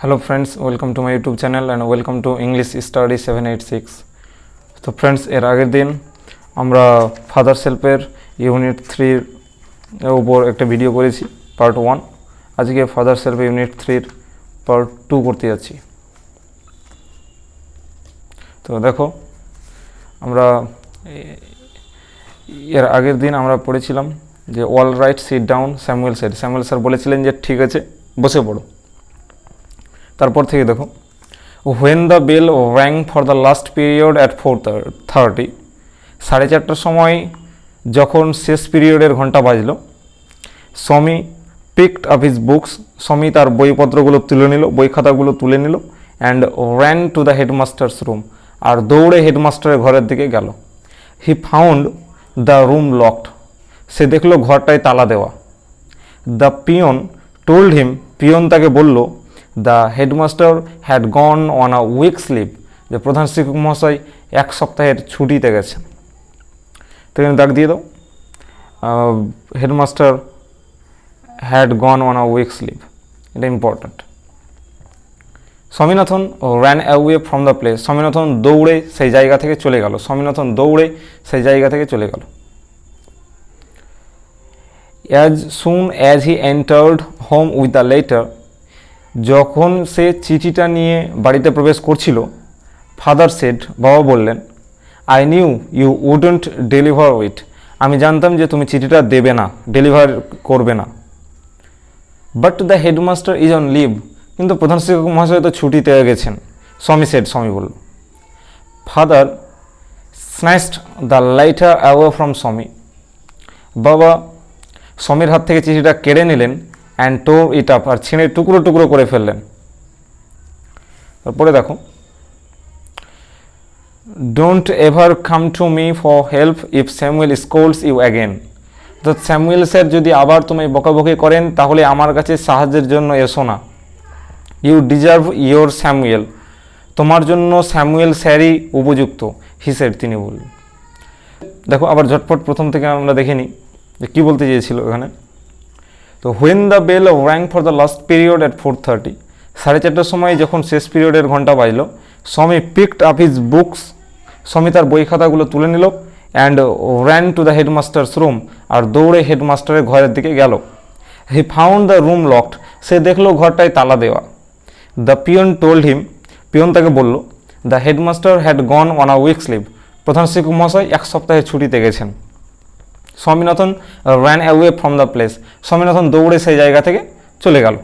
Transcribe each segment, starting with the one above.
Hello friends, welcome to my YouTube channel and welcome to English Study 786. তো friends, এর আগের দিন আমরা ফাদার সেলফের ইউনিট 3 এর উপর একটা ভিডিও করেছি, পার্ট 1। আজকে ফাদার সেলফ ইউনিট 3 পার্ট 2 করতে যাচ্ছি। তো দেখো, আমরা এর আগের দিন আমরা পড়েছিলাম যে all right sit down Samuel sir বলেছিলেন যে ঠিক আছে, বসে পড়ো। তারপর থেকে দেখো, when the bell rang for the last period at 4:30, 4:30টার সময় যখন শেষ পিরিয়ডের ঘন্টা বাজলো, Swami picked up his books, Swami তার বইপত্রগুলো তুলে নিল, বই খাতাগুলো তুলে নিল, and ran to the headmaster's room, আর দৌড়ে হেডমাস্টারের ঘরের দিকে গেল। He found the room locked, সে দেখলো ঘরটায় তালা দেওয়া। The peon told him, peon তাকে বলল, the headmaster had gone on a week's leave, যে প্রধান শিক্ষক মহাশয় 1 সপ্তাহের ছুটিতে গেছেন। তো এখানে দাগ দিয়ে দাও, headmaster had gone on a week's leave, এটা important. Swaminathan ran away from the place, Swaminathan দৌড়ে সেই জায়গা থেকে চলে গেল, স্বামীনাথন দৌড়ে সেই জায়গা থেকে চলে গেল। As soon as he entered home with the letter, যখন সে চিঠিটা নিয়ে বাড়িতে প্রবেশ করছিল, ফাদার সেড, বাবা বললেন, I knew you wouldn't deliver it, আমি জানতাম যে তুমি চিঠিটা দেবে না, ডেলিভার করবে না। But the headmaster is on leave, কিন্তু প্রধান শিক্ষক মহাশয় তো ছুটিতে গেছেন। স্বামী বলল। Father snatched the lighter away from Swami, বাবা স্বামীর হাত থেকে চিঠিটা কেড়ে নিলেন, অ্যান্ড টোর ইট আপ, আর ছিঁড়ে টুকরো টুকরো করে ফেললেন। তারপরে দেখো, don't ever come to me for help if Samuel scolds you again, তো স্যামুয়েল স্যার যদি আবার তুমি বকাবকি করেন তাহলে আমার কাছে সাহায্যের জন্য এসো না। ইউ ডিজার্ভ ইয়োর স্যামুয়েল, তোমার জন্য স্যামুয়েল স্যারই উপযুক্ত, হিসেড, তিনি বললেন। দেখো আবার ঝটপট প্রথম থেকে আমরা দেখে নিই যে কী বলতে চেয়েছিল এখানে। তো when the bell rang for the last period at 4:30, 4:30টার সময় যখন শেষ পিরিয়ডের ঘন্টা বাজলো, স্বামী পিকড আপ হিজ বুকস, স্বামী তার বই খাতাগুলো তুলে নিল, and ran to the headmaster's room, আর দৌড়ে হেডমাস্টারের ঘরের দিকে গেল। He found the room locked, সে দেখলো ঘরটায় তালা দেওয়া। The peon told him, peon তাকে বলল, the headmaster had gone on a week's leave, প্রধান শিক্ষক মহাশয় 1 সপ্তাহের ছুটিতে গেছেন। Swaminathan ran away from the place, Swaminathan দৌড়ে সেই জায়গা থেকে চলে গেল।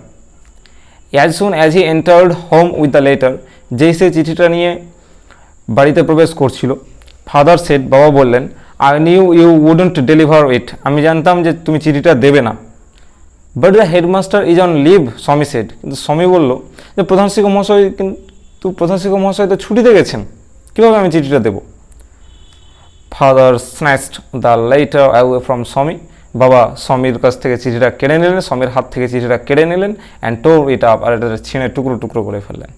As soon as he entered home with the letter, যেই সে চিঠিটা নিয়ে বাড়িতে প্রবেশ করছিল, ফাদার সেড, বাবা বললেন, I knew you wouldn't deliver it, আমি জানতাম যে তুমি চিঠিটা দেবে না। But the headmaster is on leave, Swami said, কিন্তু স্বামী বলল যে প্রধান শিক্ষক মহাশয় তো ছুটিতে গেছেন, কীভাবে আমি চিঠিটা দেবো। Father snatched the letter away from Swami, বাবা স্বামীর কাছ থেকে চিঠিটা কেড়ে নিলেন, স্বামীর হাত থেকে চিঠিটা কেড়ে নিলেন, অ্যান্ড টোর ইট আপ, আর এটা ছিঁড়ে টুকরো টুকরো করে ফেললেন।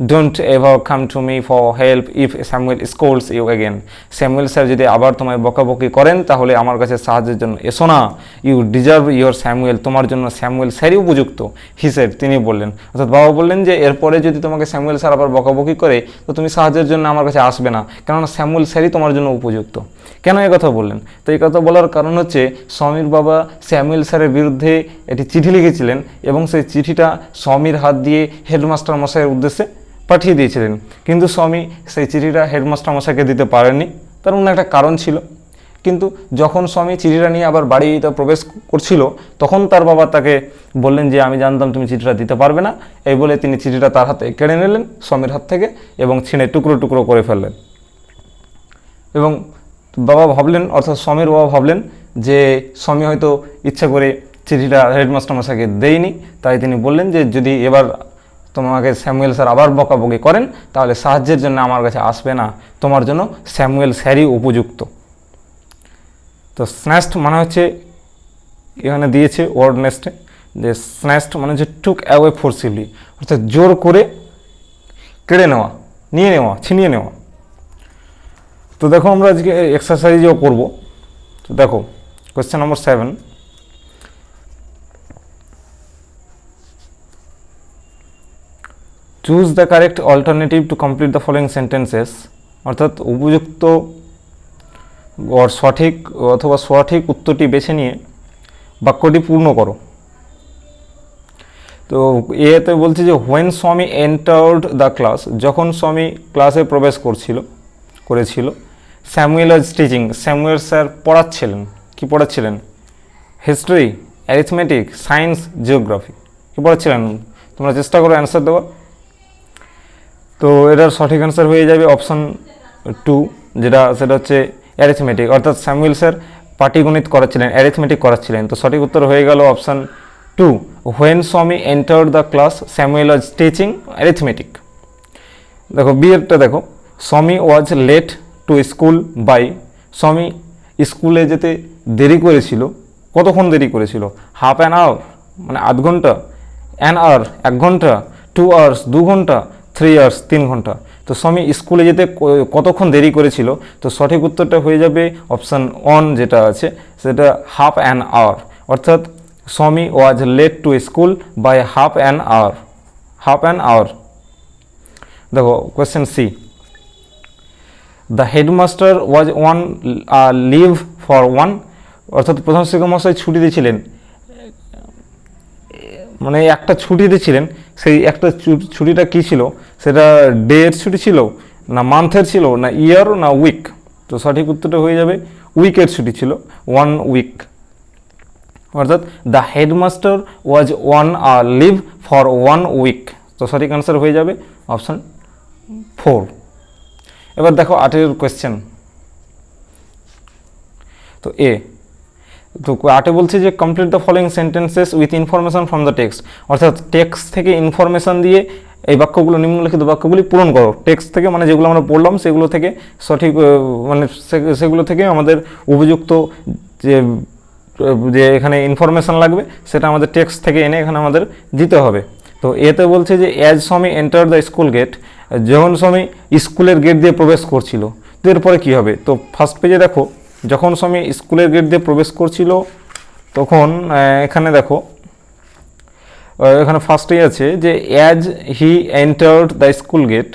Don't ever come to me for help if Samuel scolds you again, Samuel sir যদি আবার তোমায় বকাবকি করেন তাহলে আমার কাছে সাহায্যের জন্য এসো না। ইউ ডিজার্ভ ইয়োর স্যামুয়েল, তোমার জন্য স্যামুয়েল স্যারই উপযুক্ত, হিসেড, তিনি বললেন। অর্থাৎ বাবা বললেন যে এরপরে যদি তোমাকে স্যামুয়েল স্যার আবার বকাবকি করে তো তুমি সাহায্যের জন্য আমার কাছে আসবে না, কেননা স্যামুয়েল স্যারই তোমার জন্য উপযুক্ত। কেন এই কথা বললেন? তো এই কথা বলার কারণ হচ্ছে স্বামীর বাবা স্যামুয়েল স্যারের বিরুদ্ধে একটি চিঠি লিখেছিলেন, এবং সেই চিঠিটা স্বামীর হাত দিয়ে হেডমাস্টার মশাইয়ের উদ্দেশ্যে পাঠিয়ে দিয়েছিলেন, কিন্তু স্বামী সেই চিঠিটা হেডমাস্টার মশাইকে দিতে পারেননি। তার অন্য একটা কারণ ছিল। কিন্তু যখন স্বামী চিঠিটা নিয়ে আবার বাড়িতে প্রবেশ করছিল, তখন তার বাবা তাকে বললেন যে আমি জানতাম তুমি চিঠিটা দিতে পারবে না, এই বলে তিনি চিঠিটা তার হাতে কেড়ে নিলেন স্বামীর হাত থেকে, এবং ছিঁড়ে টুকরো টুকরো করে ফেললেন। এবং বাবা ভাবলেন, অর্থাৎ স্বামীর বাবা ভাবলেন যে স্বামী হয়তো ইচ্ছা করে চিঠিটা হেডমাস্টার মশাইকে দেয়নি, তাই তিনি বললেন যে যদি এবার তোমাকে স্যামুয়েল স্যার আবার বকাবকি করেন তাহলে সাহায্যের জন্য আমার কাছে আসবে না, তোমার জন্য স্যামুয়েল স্যারই উপযুক্ত। তো স্ন্যাচড মানে হচ্ছে, এখানে দিয়েছে ওয়ার্ড নেস্টে যে স্ন্যাচড মানে হচ্ছে টুক অ্যাওয়ে ফোর্সিভলি, অর্থাৎ জোর করে কেড়ে নেওয়া, নিয়ে নেওয়া, ছিনিয়ে নেওয়া। তো দেখো আমরা আজকে এক্সারসাইজও করব। তো দেখো question number 7, choose the correct alternative to complete the following sentences, অর্থাৎ উপযুক্ত সঠিক অথবা সঠিক উত্তরটি বেছে নিয়ে বাক্যটি পূর্ণ করো। তো এতে বলছে যে when Swami entered the class, যখন স্বামী ক্লাসে প্রবেশ করেছিল, Samuel was teaching, Samuel sir পড়াচ্ছিলেন। কি পড়াচ্ছিলেন? History, arithmetic, science, geography. কি পড়াচ্ছিলেন? তোমরা চেষ্টা করো অ্যান্সার দেওয়ার। তো এটার সঠিক অ্যান্সার হয়ে যাবে অপশান 2, সেটা হচ্ছে অ্যারিথমেটিক, অর্থাৎ স্যামুয়েল স্যার পাটিগণিত করাচ্ছিলেন, অ্যারিথমেটিক করাচ্ছিলেন। তো সঠিক উত্তর হয়ে গেল option 2, when Swami entered the class Samuel was teaching arithmetic. দেখো বি এরটা দেখো, Swami was late to school by, Swami স্কুলে যেতে দেরি করেছিল, কতক্ষণ দেরি করেছিল? হাফ অ্যান আওয়ার মানে আধ ঘন্টা, অ্যান আওয়ার 1 ঘন্টা, 2 আওয়ার্স 2 ঘন্টা, 3 আওয়ার্স 3 ঘন্টা। তো স্বামী স্কুলে যেতে কতক্ষণ দেরি করেছিল? তো সঠিক উত্তরটা হয়ে যাবে অপশান 1 যেটা আছে, সেটা হাফ অ্যান আওয়ার, অর্থাৎ Swami was late to school by half an hour, half an hour. দেখো question C, the headmaster was on leave for one, অর্থাৎ প্রধান শিক্ষক মহাশয় ছুটিতে ছিলেন, মানে একটা ছুটিতে ছিলেন। সেই একটা ছুটিটা কী ছিল? সেটা ডের ছুটি ছিল, না মান্থের ছিল, না ইয়ার, না উইক? তো সঠিক উত্তরটা হয়ে যাবে উইকের ছুটি ছিল, 1 উইক, অর্থাৎ the headmaster was on leave for 1 week. তো সঠিক অ্যান্সার হয়ে যাবে অপশান 4। এবার দেখো 8 কোয়েশ্চেন। তো এ, তো 8 বলছে যে complete the following sentences with information from the text, অর্থাৎ টেক্সট থেকে ইনফরমেশন দিয়ে এই বাক্যগুলো, নিম্নলিখিত বাক্যগুলি পূরণ করো। টেক্সট থেকে মানে যেগুলো আমরা পড়লাম সেগুলো থেকে সঠিক, মানে সেগুলো থেকে আমাদের উপযুক্ত যে এখানে ইনফরমেশন লাগবে সেটা আমাদের টেক্সট থেকে এনে এখানে আমাদের দিতে হবে। তো এতে বলছে যে অ্যাজ স্বামী এন্টার দ্য স্কুল গেট, যখন স্বামী স্কুলের গেট দিয়ে প্রবেশ করছিল। তো এরপরে কী হবে? তো ফার্স্ট পেজে দেখো, যখন স্বামী স্কুলের গেট দিয়ে প্রবেশ করছিল তখন এখানে দেখো, এখানে ফার্স্টেই আছে যে as he entered the school gate,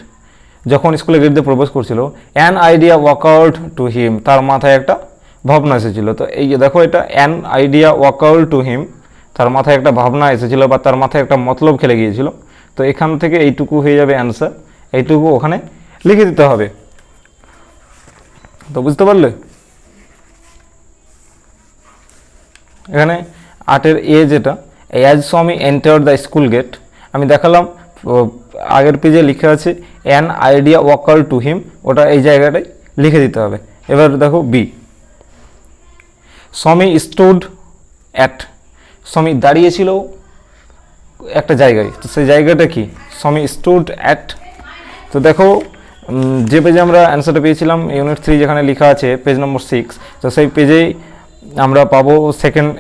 যখন স্কুলের গেট দিয়ে প্রবেশ করছিল, an idea walk out to him, তার মাথায় একটা ভাবনা এসেছিল। তো এই যে দেখো, এটা an idea walk out to him, তার মাথায় একটা ভাবনা এসেছিল বা তার মাথায় একটা মতলব খেলে গিয়েছিল। তো এখান থেকে এইটুকু হয়ে যাবে অ্যান্সার, এইটুকু ওখানে লিখে দিতে হবে। তো বুঝতে পারলে? এখানে 8 এ যেটা, অ্যাজ স্বামী এন্টার দ্য স্কুল গেট, আমি দেখালাম আগের পেজে লিখে আছে an idea walk out to হিম, ওটা এই জায়গাটায় লিখে দিতে হবে। এবার দেখো বি, স্বামী স্টুড অ্যাট, স্বামী দাঁড়িয়েছিল একটা জায়গায়। তো সেই জায়গাটা কি? স্বামী স্টুড অ্যাট। তো দেখো যে পেজে আমরা অ্যান্সারটা পেয়েছিলাম ইউনিট 3 যেখানে লেখা আছে পেজ নম্বর 6, তো সেই পেজেই আমরা পাবো সেকেন্ড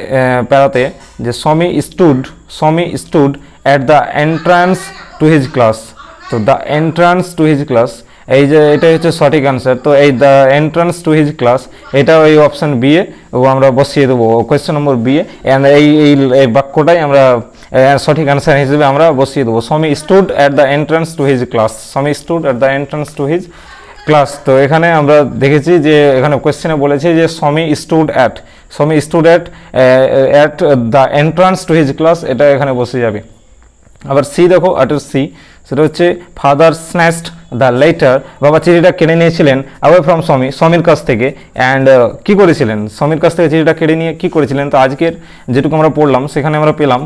প্যারাতে যে Swami stood at the entrance to his class. তো the entrance to his class, এই যে এটাই হচ্ছে সঠিক অ্যান্সার। তো এই the entrance to his class, এটা ওই অপশান বি এ আমরা বসিয়ে দেবো, কোয়েশ্চেন নম্বর বি এ, অ্যান্ড এই বাক্যটাই আমরা সঠিক অ্যান্সার হিসেবে আমরা বসিয়ে দেবো। Swami stood at the entrance to his class, Swami stood at the entrance to his class. তো এখানে আমরা দেখেছি যে এখানে কোয়েশ্চেনে বলেছে যে Swami stood at the entrance to his class, এটা এখানে বসে যাবে। আবার সি দেখো, 8 সি, সেটা হচ্ছে ফাদার স্ন্যাচড দ্য লেটার, বাবা চিঠিটা কেড়ে নিয়েছিলেন অ্যাওয়ে ফ্রম স্বামীর কাছ থেকে, অ্যান্ড কী করেছিলেন? স্বামীর কাছ থেকে চিঠিটা কেড়ে নিয়ে কী করেছিলেন? তো আজকের যেটুকু আমরা পড়লাম সেখানে আমরা পেলাম,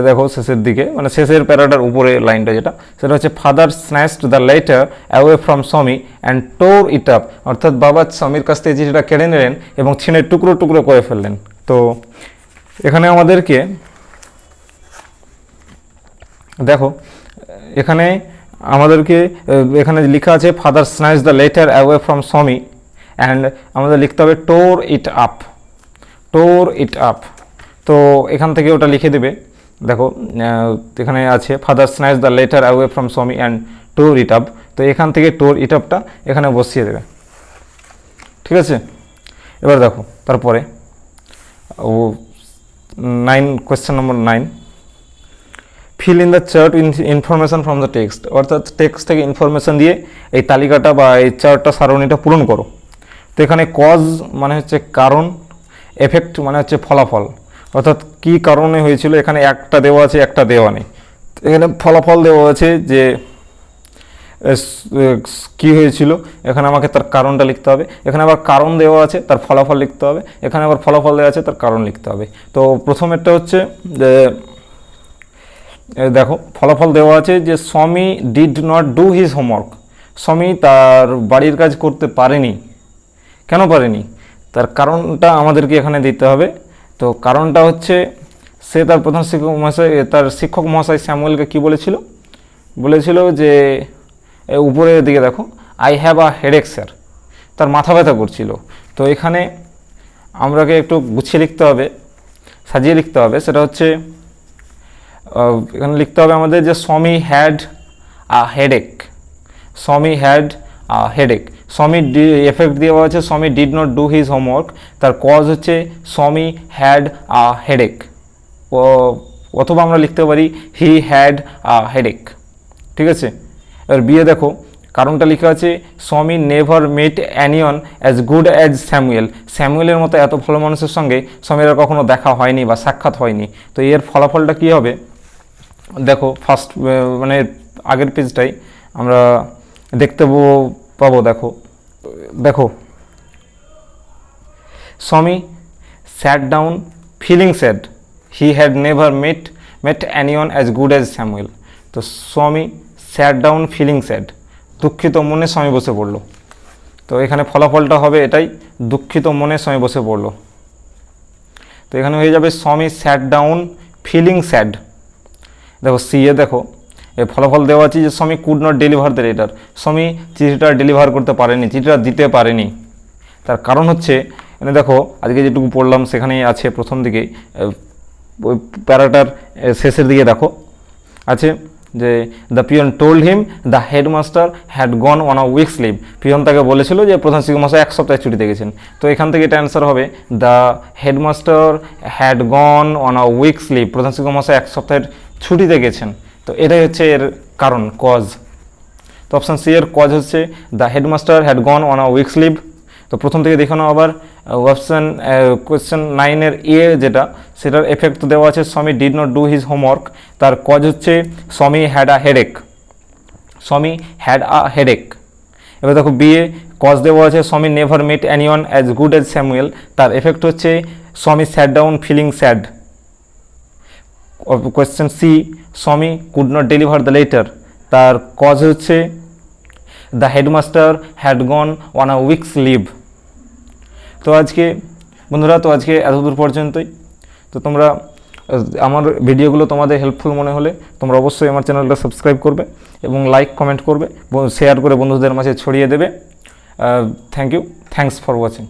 দেখো শেষের দিকে, মানে শেষের প্যারাটার উপরে লাইনটা যেটা, সেটা হচ্ছে father snatched the letter away from স্বামী অ্যান্ড টোর ইট আপ, অর্থাৎ বাবা স্বামীর কাছ থেকে চিঠিটা কেড়ে নিলেন এবং ছিঁড়ে টুকরো টুকরো করে ফেললেন। তো এখানে আমাদেরকে দেখো, এখানে আমাদেরকে এখানে লেখা আছে father snatch the letter away from স্বামী, অ্যান্ড আমাদের লিখতে হবে টোর ইট আপ। তো এখান থেকে ওটা লিখে দেবে। দেখো এখানে আছে father snatch the letter away from স্বামী অ্যান্ড টোর ইট আপ, তো এখান থেকে টোর ইট আপটা এখানে বসিয়ে দেবে। ঠিক আছে, এবার দেখো তারপরে 9, question number 9, fill in the chart information from the text, অর্থাৎ টেক্সট থেকে ইনফরমেশন দিয়ে এই তালিকাটা বা এই চার্টটা সারণীটা পূরণ করো। তো এখানে কজ মানে হচ্ছে কারণ, এফেক্ট মানে হচ্ছে ফলাফল, অর্থাৎ কী কারণে হয়েছিল। এখানে একটা দেওয়া আছে, একটা দেওয়া নেই। এখানে ফলাফল দেওয়া আছে যে কী হয়েছিল, এখানে আমাকে তার কারণটা লিখতে হবে। এখানে আবার কারণ দেওয়া আছে, তার ফলাফল লিখতে হবে। এখানে আবার ফলাফল দেওয়া আছে, তার কারণ লিখতে হবে। তো প্রথমেরটা হচ্ছে যে দেখো ফলাফল দেওয়া আছে যে স্বামী did not do his homework, স্বামী তার বাড়ির কাজ করতে পারেনি। কেন পারেনি, তার কারণটা আমাদেরকে এখানে দিতে হবে। তো কারণটা হচ্ছে সে তার প্রধান শিক্ষক মহাশয়, তার শিক্ষক মহাশয় স্যামুয়েলকে কী বলেছিল, বলেছিল যে উপরের দিকে দেখো, I have a headache sir, তার মাথা ব্যথা করছিল। তো এখানে আমরাকে একটু গুছিয়ে লিখতে হবে, সাজিয়ে লিখতে হবে। সেটা হচ্ছে এখানে লিখতে হবে আমাদের যে স্বামী had a headache, Swami had a headache. স্বামী এফেক্ট দেওয়া আছে Swami did not do his homework, তার কজ হচ্ছে স্বামী হ্যাড আ হেডেক। অথবা আমরা লিখতে পারি হি হ্যাড আ হেডেক। ঠিক আছে, এবার বিয়ে দেখো কারণটা লেখা আছে Swami never met anyone as good as Samuel, স্যামুয়েলের মতো এত ভালো মানুষের সঙ্গে স্বামীর আর কখনো দেখা হয়নি বা সাক্ষাৎ হয়নি। তো এর ফলাফলটা কী হবে দেখো, ফার্স্ট মানে আগের পেজটাই আমরা দেখতে পাবো। দেখো দেখো Swami sat down feeling sad, he had never met anyone as good as Samuel. তো Swami sat down feeling sad, দুঃখিত মনে স্বামী বসে পড়লো। তো এখানে ফলাফলটা হবে এটাই, দুঃখিত মনে স্বামী বসে পড়লো। তো এখানে হয়ে যাবে স্বামী স্যাট ডাউন ফিলিং স্যাড। দেখো সি এ দেখো এই ফলাফল দেওয়া আছে যে স্বামী could not deliver the letter, স্বামী চিঠিটা ডেলিভার করতে পারেনি, চিঠিটা দিতে পারেনি। তার কারণ হচ্ছে এখানে দেখো আজকে যেটুকু পড়লাম সেখানেই আছে প্রথম দিকে, ওই প্যারাটার শেষের দিকে দেখো আছে যে the peon told him the headmaster had gone on a week's leave, peon তাকে বলেছিল যে প্রধান শিক্ষক মহাশয় 1 সপ্তাহে ছুটিতে গেছেন। তো এখান থেকে এটা অ্যান্সার হবে the headmaster had gone on a week's leave, প্রধান শিক্ষক মহাশয় 1 সপ্তাহের ছুটিতে গেছেন। তো এটাই হচ্ছে এর কারণ, কজ। তো অপশান সি এর কজ হচ্ছে the headmaster had gone on a week's leave. তো প্রথম থেকে দেখানো আবার অপশান কোয়েশ্চেন 9-এর এ যেটা, সেটার এফেক্ট দেওয়া আছে Swami did not do his homework, তার কজ হচ্ছে Swami had a headache, Swami had a headache. এবার দেখো বি এ কজ দেওয়া আছে Swami never met anyone as good as Samuel, তার এফেক্ট হচ্ছে Swami sat down feeling sad. Question C Swami could not deliver the letter, তার কজ হচ্ছে the headmaster had gone on a week's leave. তো আজকে বন্ধুরা, তো আজকে এতদূর পর্যন্তই। তো তোমরা আমার ভিডিওগুলো তোমাদের হেল্পফুল মনে হলে তোমরা অবশ্যই আমার চ্যানেলটা সাবস্ক্রাইব করবে এবং লাইক কমেন্ট করবে, শেয়ার করে বন্ধুদের মাঝে ছড়িয়ে দেবে। Thank you, thanks for watching.